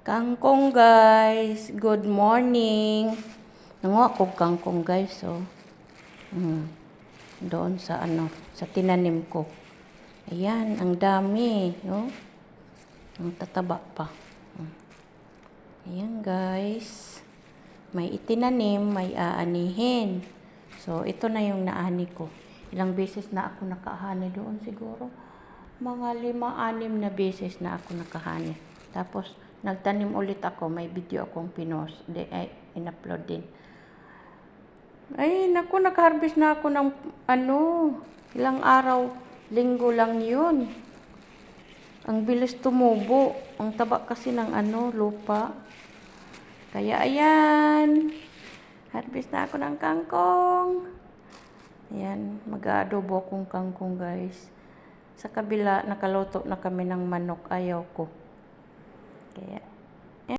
Kangkong guys, good morning. Nanguha ko kangkong guys, so. Doon sa sa tinanim ko. Ayan, ang dami, no? Ang tataba pa. Ayan guys. May itinanim, may aanihin. So, ito na yung naani ko. Ilang beses na ako nakahani doon siguro. Mga 5-6 na beses na ako nakahani. Tapos, nagtanim ulit ako. May video akong in-upload din. Ay, naku, nakaharvest na ako ng ilang araw. Linggo lang yun. Ang bilis tumubo. Ang taba kasi ng lupa. Kaya, ayan. Harvest na ako ng kangkong. Ayan, mag-aadobo akong kangkong guys. Sa kabila, nakaluto na kami ng manok. Ayaw ko. Kaya,